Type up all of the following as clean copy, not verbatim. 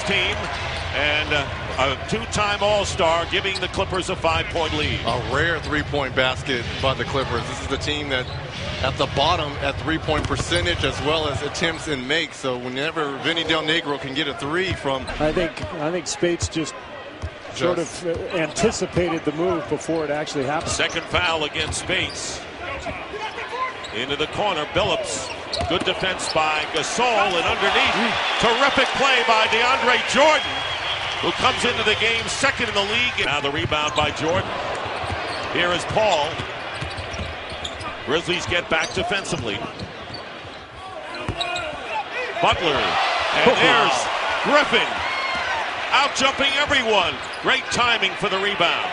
team, and a two-time All-Star giving the Clippers a 5-point lead. A rare three-point basket by the Clippers. This is the team that at the bottom at three-point percentage as well as attempts and makes. So whenever Vinny Del Negro can get a three from, I think Spates just sort of anticipated the move before it actually happened. Second foul against Spates. Into the corner, Billups. Good defense by Gasol, and underneath, terrific play by DeAndre Jordan, who comes into the game second in the league. Now the rebound by Jordan. Here is Paul. Grizzlies get back defensively. Butler, and there's Griffin, out jumping everyone. Great timing for the rebound.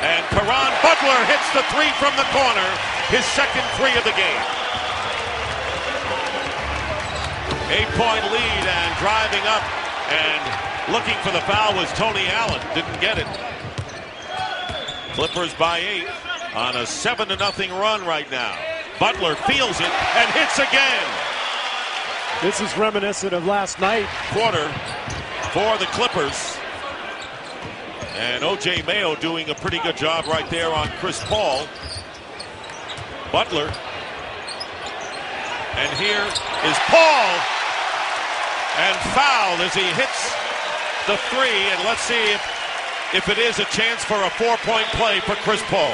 And Caron Butler hits the three from the corner, his second three of the game. 8-point lead, and driving up and looking for the foul was Tony Allen. Didn't get it. Clippers by 8 on a 7-0 run right now. Butler feels it and hits again. This is reminiscent of last night. Quarter for the Clippers. And O.J. Mayo doing a pretty good job right there on Chris Paul. Butler. And here is Paul. And fouled as he hits the three. And let's see if it is a chance for a 4-point play for Chris Paul.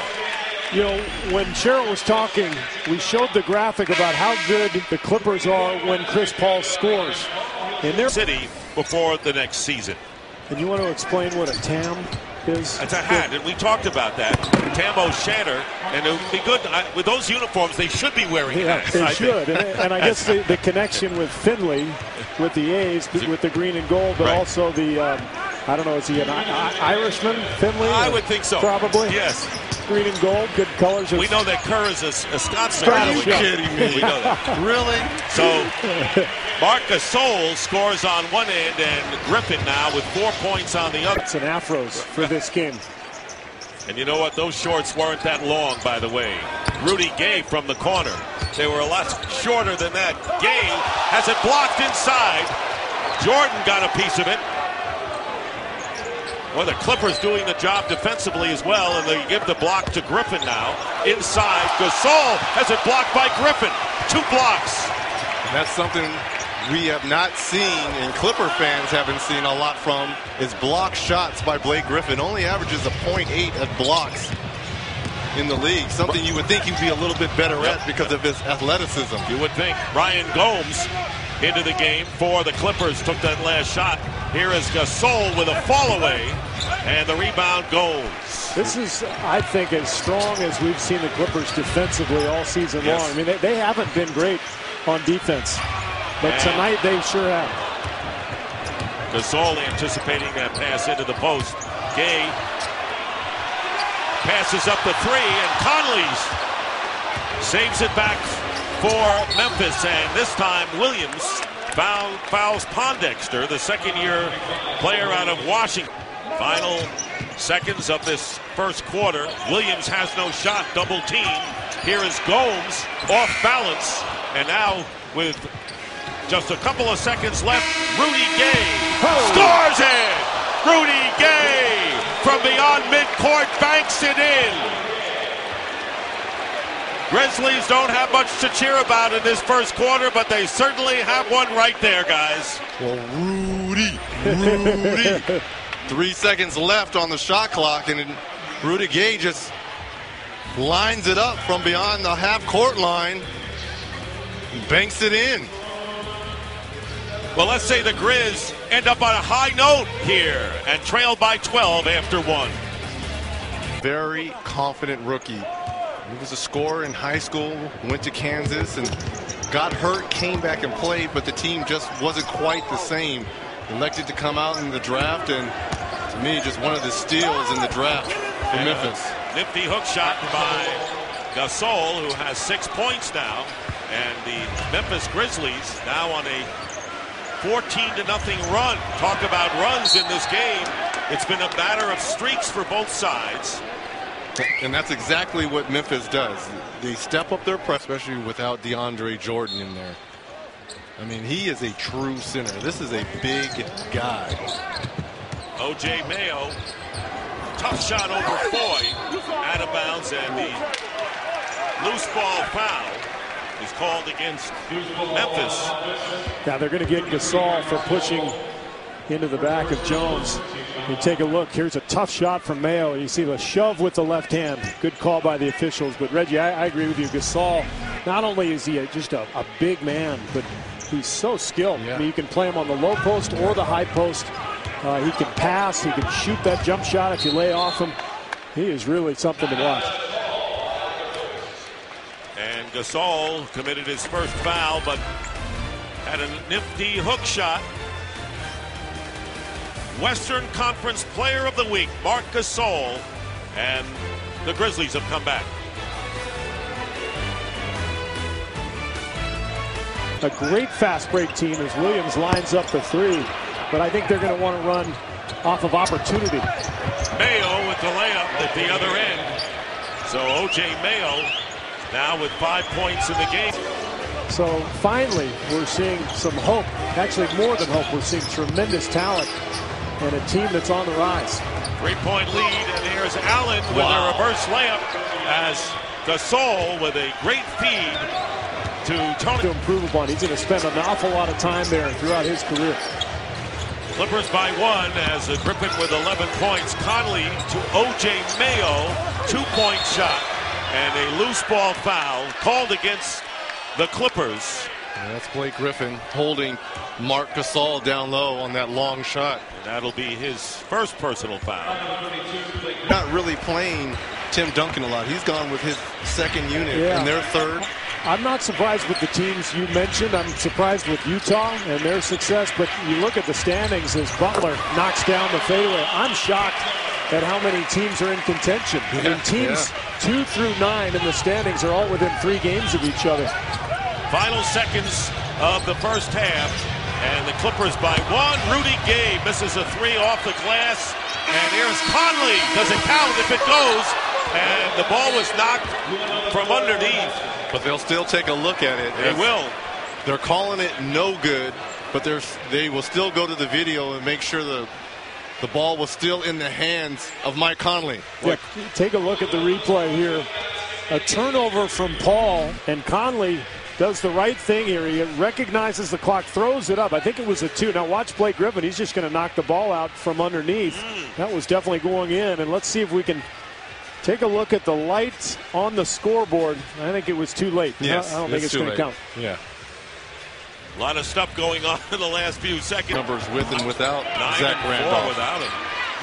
You know, when Cheryl was talking, we showed the graphic about how good the Clippers are when Chris Paul scores in their city before the next season. And you want to explain what a TAM is? It's a hat, and we talked about that. Tam O'Shanter, and it would be good with those uniforms. They should be wearing hats. They should, and I guess the connection with Finley, with the A's, with the green and gold, but also the I don't know, is he an Irishman, Finley? I would think so. Probably. Yes. Green and gold, good colors. We know that Kerr is a Scotsman. Are you kidding me? We know that. Really? So Marc Gasol scores on one end, and Griffin now with 4 points on the other. It's an afros for this game. And you know what? Those shorts weren't that long, by the way. Rudy Gay from the corner. They were a lot shorter than that. Gay has it blocked inside. Jordan got a piece of it. Well, the Clippers doing the job defensively as well, and they give the block to Griffin now. Inside, Gasol has it blocked by Griffin. 2 blocks. And that's something we have not seen, and Clipper fans haven't seen a lot from, is block shots by Blake Griffin. Only averages a .8 at blocks in the league. Something you would think he'd be a little bit better at because of his athleticism. You would think. Ryan Gomes into the game for the Clippers, took that last shot. Here is Gasol with a fall away, and the rebound goes. This is, I think, as strong as we've seen the Clippers defensively all season long. I mean, they haven't been great on defense, but tonight they sure have. Gasol anticipating that pass into the post. Gay passes up the three, and Conley's saves it back for Memphis, and this time Williams fouls Pondexter, the second-year player out of Washington. Final seconds of this first quarter. Williams has no shot, double team. Here is Gomes off balance, and now with just a couple of seconds left, Rudy Gay scores it! Rudy Gay from beyond midcourt banks it in. Grizzlies don't have much to cheer about in this first quarter, but they certainly have one right there, guys. Well, Rudy. 3 seconds left on the shot clock, and Rudy Gay just lines it up from beyond the half-court line, banks it in. Well, let's say the Grizz end up on a high note here and trail by 12 after 1. Very confident rookie. He was a scorer in high school, went to Kansas and got hurt, came back and played, but the team just wasn't quite the same. Elected to come out in the draft, and to me, just one of the steals in the draft for Memphis. Nifty hook shot by Gasol, who has 6 points now, and the Memphis Grizzlies now on a 14-0 run. Talk about runs in this game. It's been a matter of streaks for both sides. And that's exactly what Memphis does. They step up their press, especially without DeAndre Jordan in there. I mean, he is a true center. This is a big guy. O.J. Mayo, tough shot over Foy, out of bounds, and the loose ball foul is called against Memphis. Now they're going to get Gasol for pushing into the back of Jones. You take a look. Here's a tough shot from Mayo. You see the shove with the left hand. Good call by the officials. But Reggie, I agree with you. Gasol, not only is he just a big man, but he's so skilled. Yeah. I mean, you can play him on the low post or the high post. He can pass. He can shoot that jump shot if you lay off him. He is really something to watch. And Gasol committed his first foul, but had a nifty hook shot. Western Conference Player of the Week, Marc Gasol, and the Grizzlies have come back. A great fast break team as Williams lines up the three, but I think they're going to want to run off of opportunity. Mayo with the layup at the other end. So O.J. Mayo now with 5 points in the game. So finally, we're seeing some hope. Actually, more than hope. We're seeing tremendous talent and a team that's on the rise. 3-point lead, and here's Allen with a reverse layup as Gasol with a great feed to Tony. To improve upon. He's going to spend an awful lot of time there throughout his career. Clippers by 1 as Griffin with 11 points. Conley to O.J. Mayo, 2-point shot, and a loose ball foul called against the Clippers. And that's Blake Griffin holding Marc Gasol down low on that long shot. And that'll be his first personal foul. Not really playing Tim Duncan a lot. He's gone with his second unit, and their third. I'm not surprised with the teams you mentioned. I'm surprised with Utah and their success, but you look at the standings as Butler knocks down the fadeaway. I'm shocked at how many teams are in contention. I mean, teams 2 through 9 in the standings are all within 3 games of each other. Final seconds of the first half, and the Clippers by 1. Rudy Gay misses a 3 off the glass, and here's Conley. Does it count if it goes? And the ball was knocked from underneath. But they'll still take a look at it. They will. They're calling it no good, but they will still go to the video and make sure the ball was still in the hands of Mike Conley. Yeah, take a look at the replay here. A turnover from Paul, and Conley does the right thing here. He recognizes the clock, throws it up. I think it was a 2. Now watch Blake Griffin. He's just going to knock the ball out from underneath. That was definitely going in. And let's see if we can take a look at the lights on the scoreboard. I think it was too late. Yes, I don't think it's going to count. Yeah. A lot of stuff going on in the last few seconds. Numbers with and without 9 Zach and 4 Randolph. without him.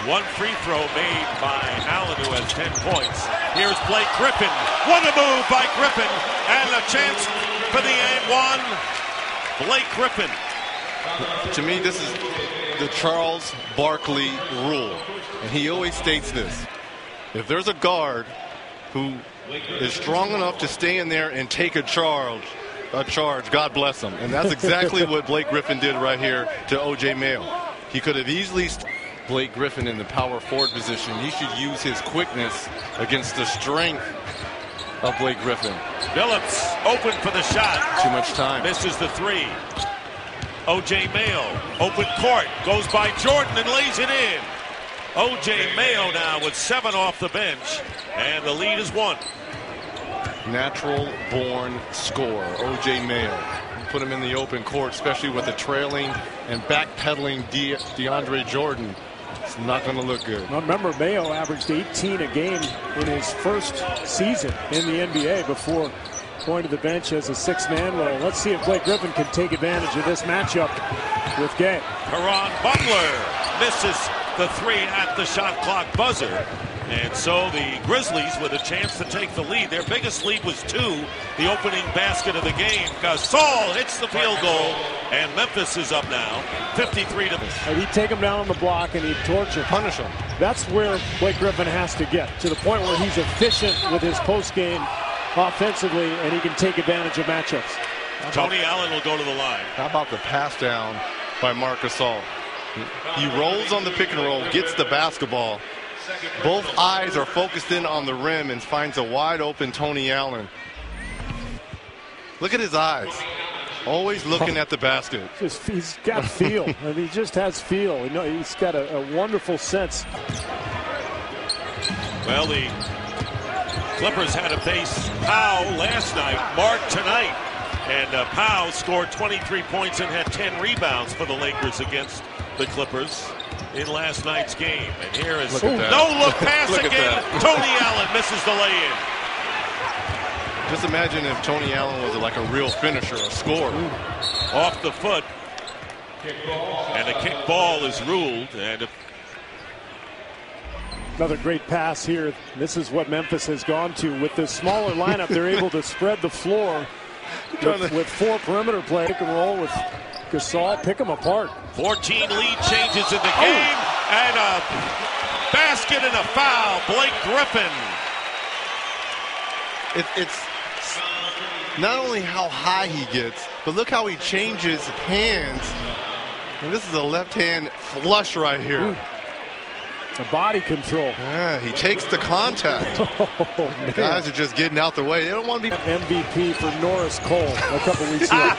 1 free throw made by Allen, who has 10 points. Here's Blake Griffin. What a move by Griffin. And a chance for the and one. Blake Griffin. To me, this is the Charles Barkley rule. And he always states this. If there's a guard who is strong enough to stay in there and take a charge, God bless him. And that's exactly what Blake Griffin did right here to O.J. Mayo. He could have easily Blake Griffin in the power forward position. He should use his quickness against the strength of Blake Griffin. Phillips open for the shot. Too much time. Misses the 3. O.J. Mayo, open court, goes by Jordan and lays it in. O.J. Mayo now with 7 off the bench, and the lead is 1. Natural-born scorer, O.J. Mayo. Put him in the open court, especially with the trailing and backpedaling DeAndre Jordan. It's not going to look good. Now remember, Mayo averaged 18 a game in his first season in the NBA before going to the bench as a 6-man role. Let's see if Blake Griffin can take advantage of this matchup with Gay. Caron Butler misses the 3 at the shot clock buzzer. And so the Grizzlies with a chance to take the lead. Their biggest lead was 2, the opening basket of the game. Gasol hits the field goal, and Memphis is up now, 53 to... And he'd take him down on the block and he'd torture, punish him. That's where Blake Griffin has to get, to the point where he's efficient with his post game offensively, and he can take advantage of matchups. Tony Allen will go to the line. How about the pass down by Marc Gasol? He rolls on the pick and roll, gets the basketball. Both eyes are focused in on the rim and finds a wide open Tony Allen. Look at his eyes. Always looking at the basket. He's got feel. I mean, he just has feel. You know, he's got a wonderful sense. Well, the Clippers had to face Powell last night, Marc tonight. And Powell scored 23 points and had 10 rebounds for the Lakers against the Clippers in last night's game. And here is no-look pass again. Tony Allen misses the lay-in. Just imagine if Tony Allen was like a real finisher, a scorer. Off the foot. And a kick ball is ruled. And another great pass here. This is what Memphis has gone to. With this smaller lineup, they're able to spread the floor with 4 perimeter play. Pick and roll with Gasol, pick them apart. 14 lead changes in the game. And a basket and a foul. Blake Griffin. It's not only how high he gets, but look how he changes hands. And this is a left hand flush right here. The body control. Yeah, he takes the contact. The guys are just getting out the way. They don't want to be MVP for Norris Cole a couple weeks ago.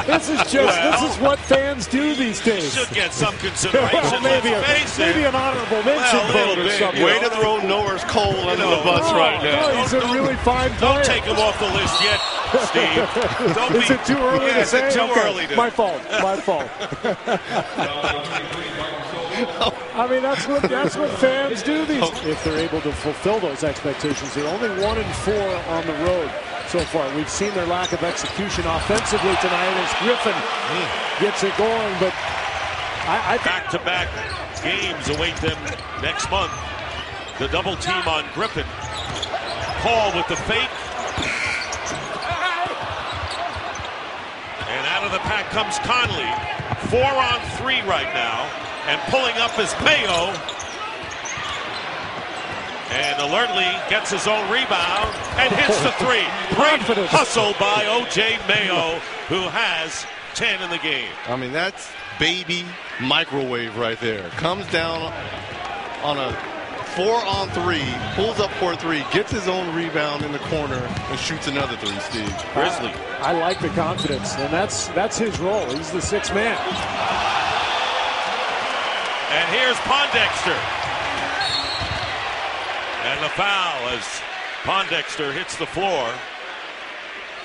This is what fans do these days. Should get some consideration. maybe an honorable mention vote or something. Way to throw Norris Cole under the bus right now. No, he's a really fine player. Don't take him off the list yet, Steve. Is it too early to say? Too early to. My fault. I mean, that's what fans do these. If they're able to fulfill those expectations, they're only 1-4 on the road so far. We've seen their lack of execution offensively tonight as Griffin gets it going. But I back-to-back games await them next month. The double team on Griffin. Paul with the fake. And out of the pack comes Conley. 4-on-3 right now. And pulling up is Mayo. And alertly gets his own rebound and hits the 3. Great hustle by O.J. Mayo, who has 10 in the game. I mean, that's baby microwave right there. Comes down on a 4-on-3, pulls up for a 3, gets his own rebound in the corner, and shoots another 3, Steve. Grizzly. I like the confidence, and that's his role. He's the 6th man. And here's Pondexter. And the foul as Pondexter hits the floor.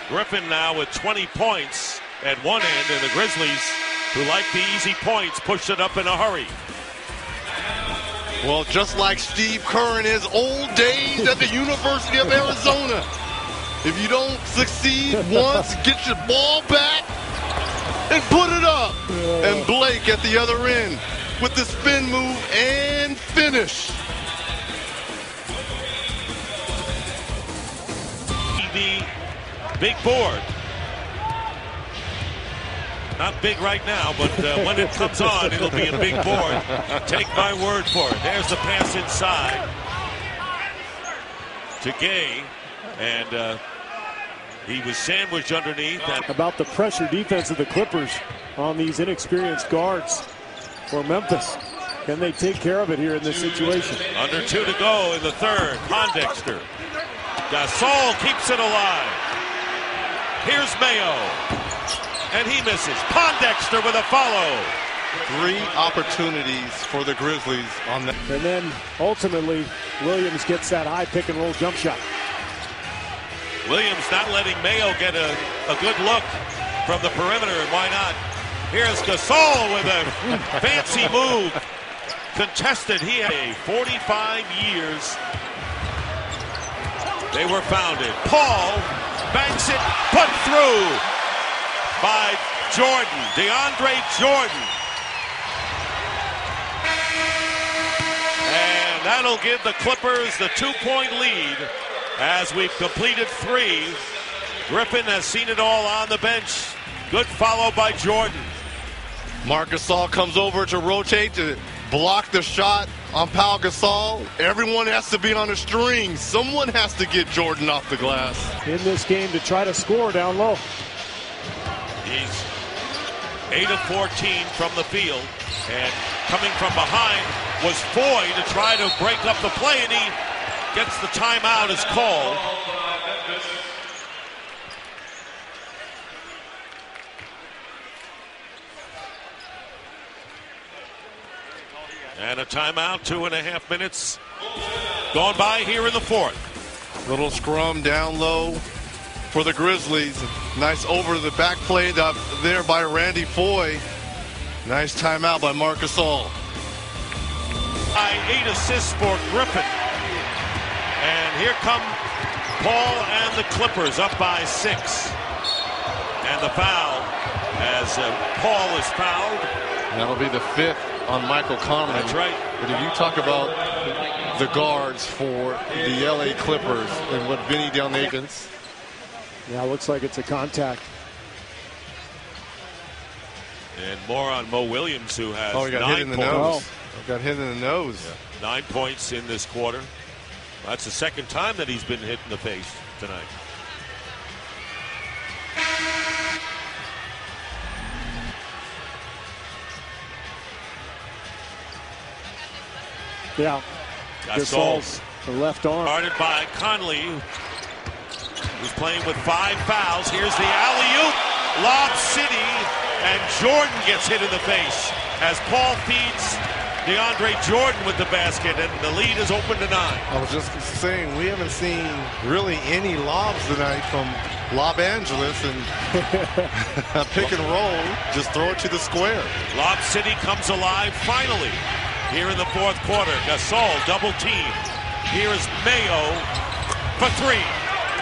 Griffin now with 20 points at one end, and the Grizzlies, who like the easy points, pushed it up in a hurry. Well, just like Steve Kerr in his old days at the University of Arizona. If you don't succeed once, get your ball back and put it up. And Blake at the other end with the spin move and finish. The big board. Not big right now, but when it comes on, it'll be a big board. Take my word for it. There's the pass inside to Gay, and he was sandwiched underneath. About the pressure defense of the Clippers on these inexperienced guards for Memphis. Can they take care of it here in this situation? Under 2 to go in the third. Pondexter. Gasol keeps it alive. Here's Mayo. And he misses. Pondexter with a follow. 3 opportunities for the Grizzlies on that. And then ultimately, Williams gets that high pick and roll jump shot. Williams not letting Mayo get a good look from the perimeter, and why not? Here's Gasol with a fancy move. Contested. He had 45 years. They were founded. Paul banks it, put through by Jordan, DeAndre Jordan. And that'll give the Clippers the 2-point lead as we've completed 3. Griffin has seen it all on the bench. Good follow by Jordan. Marc Gasol comes over to rotate to block the shot on Pau Gasol. Everyone has to be on a string. Someone has to get Jordan off the glass. In this game to try to score down low. He's 8 of 14 from the field. And coming from behind was Foy to try to break up the play, and he gets the timeout as called. And a timeout, 2.5 minutes gone by here in the fourth. Little scrum down low for the Grizzlies. Nice over the back play up there by Randy Foye. Nice timeout by Marc Gasol. 8 assists for Griffin. And here come Paul and the Clippers up by 6. And the foul as Paul is fouled. That'll be the 5th on Michael Conley. That's right. But if you talk about the guards for the LA Clippers and what Vinny Del Nathan's. Yeah, looks like it's a contact. And more on Mo Williams, who has he got 9 hit in the points. nose. Got hit in the nose. Yeah. 9 points in this quarter. That's the second time that he's been hit in the face tonight. Yeah. Gasol's the left arm. Guarded by Conley, who's playing with 5 fouls. Here's the alley-oop. Lob City, and Jordan gets hit in the face as Paul feeds DeAndre Jordan with the basket, and the lead is open to 9. I was just saying, we haven't seen really any lobs tonight from Lob Angeles, and pick and roll, just throw it to the square. Lob City comes alive finally here in the fourth quarter. Gasol double team. Here is Mayo for 3.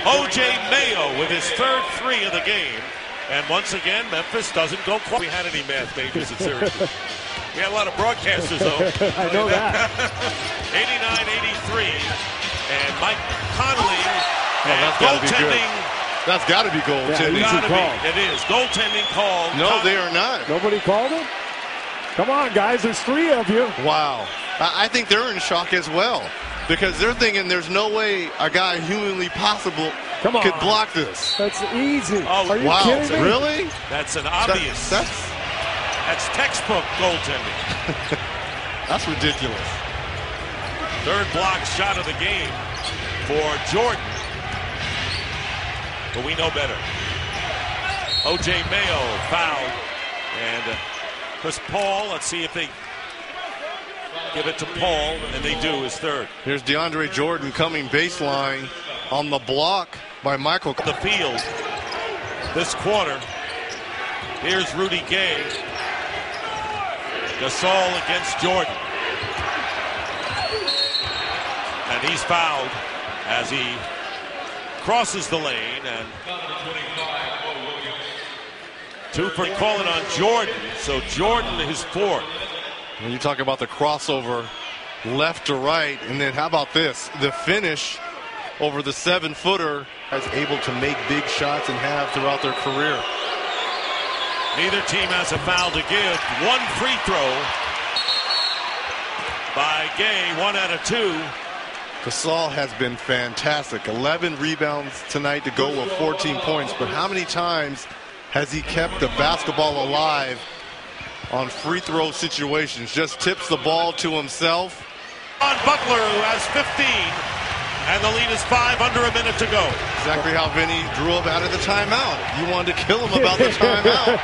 O.J. Mayo with his 3rd 3 of the game. And once again, Memphis doesn't go quite. We had any math majors at Syracuse. We had a lot of broadcasters, though. I know that. 89-83. And Mike Conley. That's got to be good. That's got to be goaltending. Yeah, it is. Goaltending call. No, they are not. Nobody called it? Come on, guys. There's 3 of you. Wow. I think they're in shock as well, because they're thinking there's no way a guy humanly possible could block this. That's easy. Oh, are you kidding me? Really? That's an obvious. That's textbook goaltending. That's ridiculous. 3rd block shot of the game for Jordan. But we know better. O.J. Mayo fouled. And Chris Paul, let's see if they give it to Paul, and they do, his 3rd. Here's DeAndre Jordan coming baseline on the block by Michael. The field this quarter. Here's Rudy Gay. Gasol against Jordan. And he's fouled as he crosses the lane. And 2 for call it on Jordan. So Jordan is 4th. When you talk about the crossover left to right, and then how about this? The finish over the 7-footer is able to make big shots and have throughout their career. Neither team has a foul to give. 1 free throw by Gay, 1 out of 2. Gasol has been fantastic. 11 rebounds tonight to go with 14 points. But how many times has he kept the basketball alive on free throw situations? Just tips the ball to himself. On Butler, who has 15. And the lead is 5 under a minute to go. Exactly how Vinny drew up out of the timeout. You wanted to kill him about the timeout.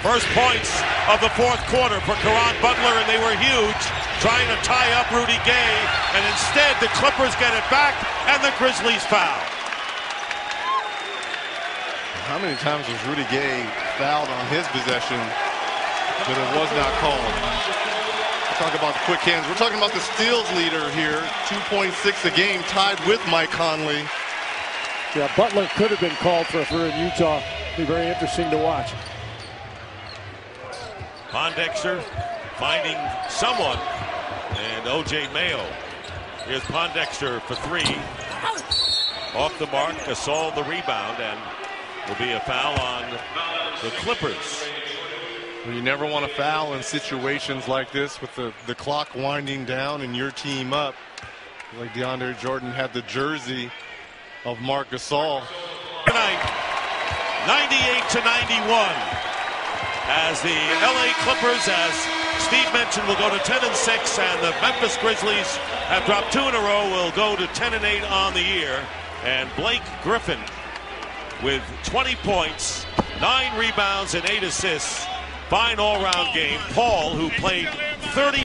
First points of the fourth quarter for Caron Butler, and they were huge, trying to tie up Rudy Gay. And instead, the Clippers get it back, and the Grizzlies foul. How many times was Rudy Gay fouled on his possession, but it was not called? Talk about the quick hands. We're talking about the steals leader here, 2.6 a game, tied with Mike Conley. Yeah, Butler could have been called for in Utah. Be very interesting to watch. Pondexter finding someone, and O.J. Mayo. Here's Pondexter for 3. Off the mark, Gasol the rebound, and will be a foul on the Clippers. Well, you never want to foul in situations like this with the clock winding down and your team up. Like DeAndre Jordan had the jersey of Marc Gasol. Tonight, 98-91, as the LA Clippers, as Steve mentioned, will go to 10-6, and the Memphis Grizzlies have dropped 2 in a row, will go to 10-8 on the year. And Blake Griffin with 20 points, 9 rebounds, and 8 assists. Fine all-round game. Paul, who played 30